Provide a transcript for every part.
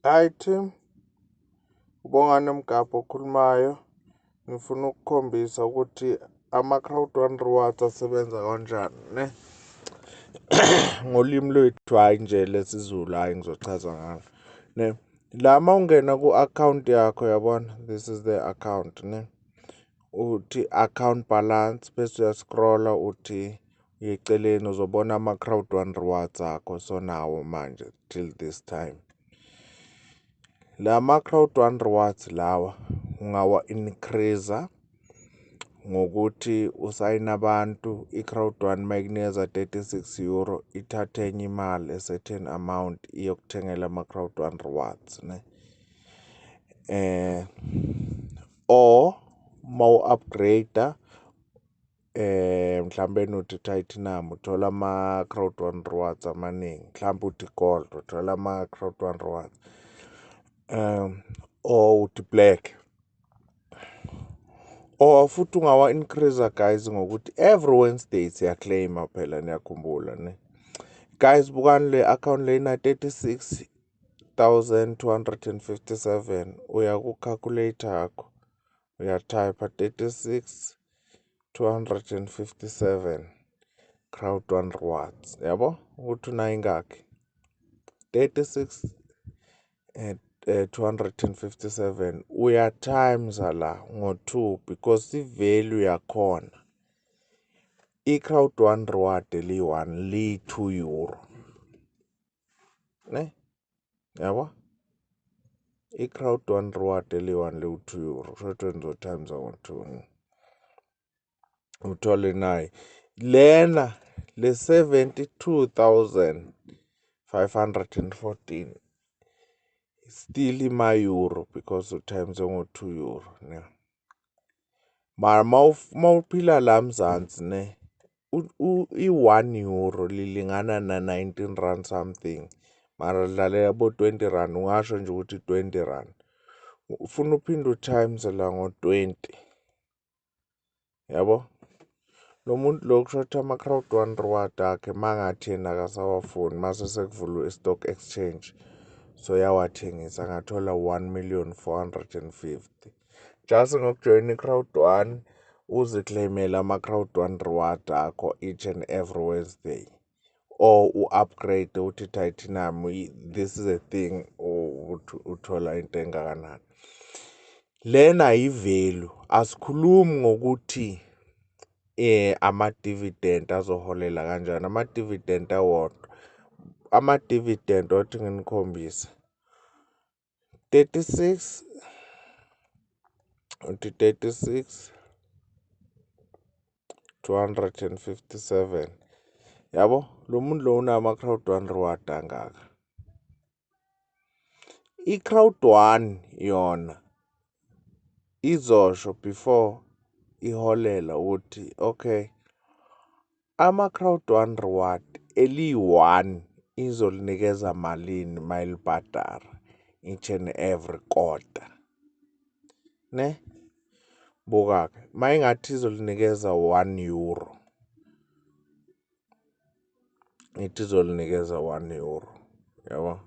Hi team, ubonga nomgabho okhulumayo. Ngifuna ukukhombisa ukuthi ama-Crowd1 rewards asebenza kanjani ne? Ngolimi lwethu hayi nje lesiZulu, hayi ngizochaza ngalo. Ne? La ungena ku-account yakho yabona, this is the account ne? Uthi account balance bese uyascrolla uthi uyeceleni uzobona ama-Crowd1 rewards akho sonawo manje till this time. La Crowd1 rewards lawa ungawa-increase ngokuthi usayine abantu. I-Crowd1 mayikunikeza 36 euro ithathe enye imali a-certain amount iyokuthengela ama-Crowd1 rewards ne. Or mawu-upgrade mhlambe uthi platinum uthola ama-Crowd1 rewards amaningi, mhlambe uthi gold uthola ama-Crowd1 rewards or uthi black. Or futhi ungawa-increase guys ngokuthi every Wednesday siyaclaima phela, niyakhumbula ne. Guys bukani le account le ina 36,257 uya ku-calculator yakho uyatype 36,257 Crowd1 rewards, yabo ukuthi unayo ingakhi 36,257 uya times la ngo-2 because i-value yakhona i-Crowd1 reward eli-1 li-2 euro ne, yabo i-Crowd1 reward eli-1 li-2 euro shouthi wenza times ngo-2 uthole nayo lena le-72,514 still ima-euro because times ngo-2 euro ne. Mara mawuphila la mzansi ne, i-1 euro lilingana na-19 rand something, mara dlalela bo-20 rand, ungasho nje ukuthi 20 rand. Ufuna uphinde utimes la ngo-20, yabo. Lo muntu lo kusho ama-Crowd1 reward akhe mangathi yena akasawafuni mase sekuvulwa i-stock exchange so yawathengisa angathola 1,450,000 just ngokujoyina i-Crowd1 uziclaimele ama-Crowd1 reward akho each and every Wednesday, or u-upgrade uthi platinum. This is a thing uthola into engakanani. Lena i-value, asikhulumi ngokuthi ama-dividend azoholela kanjani. Ama-dividend awodwa, ama-dividend othi nginikhombise 36 uthi 36,257 yabo. Lo muntu lo unama-Crowd1 reward angaka. I-Crowd1 yona izosho before iholela ukuthi okay, ama-Crowd1 reward eli-1 izolinikeza malini mayilibhadara each and every quarter ne. Buka-ke mayingathi izolinikeza 1 euro, ithi izolinikeza 1 euro, yabo.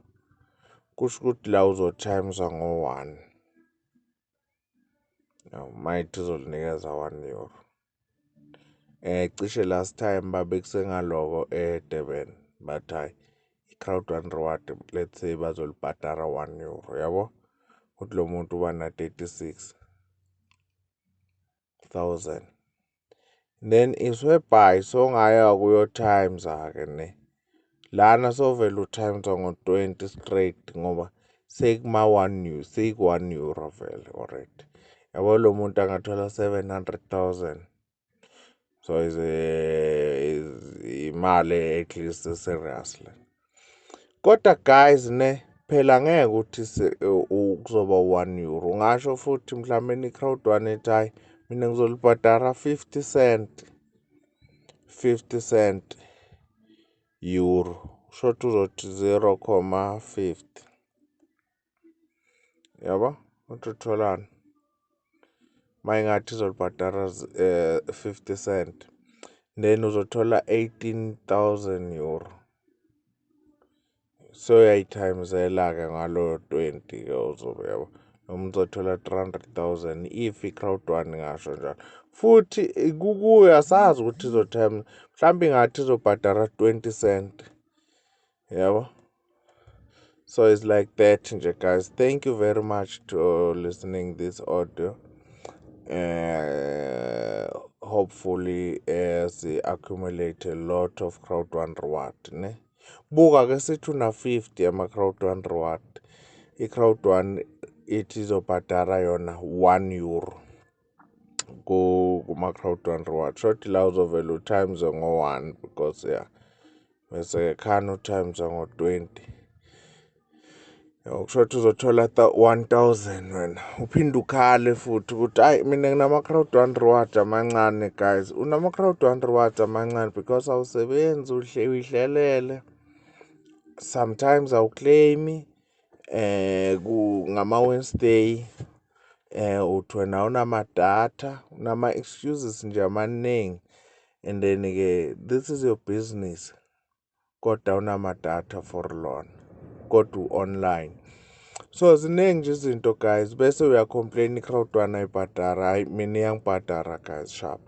Kusho ukuthi la uzotimesa ngo-1, mayithi izolinikeza 1 euro. Cishe last time babekusengaloko eDurban but hayi i-Crowd1 reward let's say bazolibhadara 1 euro, yabo. Ukuthi lo muntu uba na 36,000 then iswebhayi songaya kuyo times ake ne. Lana sovela utimes ngo-20 straight ngoba sekuma-1 euro, seku-1 euro vele already, yabo. Lo muntu angathola 700,000 so is imali at least seriously. Kodwa guys ne, phela ngeke ukuthi kuzoba 1 euro. Ungasho futhi mhlawumbe i-Crowd1 ethi hayi mina ngizolibhadara 50 cent euro, short uzothi 0,50, yabo. Uthi utholani mayingathi izolibhadara 50 cent then uzothola 18,000 euro. so uyayithayimizela-ke ngalo 20-ke uzobe yabo noma uzothola 300,000 if i-Crowd1 ngasho njalo futhi kukuyo asazi ukuthi mhlawumbe ngathi izobhadara 20 cent yabo. So it's like that nje guys. Thank you very much to listening this audio. Hopefully accumulate a lot of Crowd1 reward ne. Buka ke sithi una 50 ama Crowd1 reward. I-Crowd1 ithi izobhadara yona 1 euro kuma Crowd1 reward. Short la uzovela u-times ngo-1 because yeah. Bese khana u-times ngo-20. Kusho ukuthi uzothola 1,000 wena uphinde ukhale futhi ukuthi hayi mina nginama-Crowd1 reward amancane guys. Unama-Crowd1 reward amancane because awusebenzi uyihlelele, sometimes awuclaim ngama-Wednesday uthi wena unama-data unama-excuses nje amaningi and then-ke this is your business kodwa unama-data for lona kodwa u-online. So ziningi nje izinto guys bese uyacomplain i-Crowd1 ayibhadara hayi mina iyangibhadara guys sharp.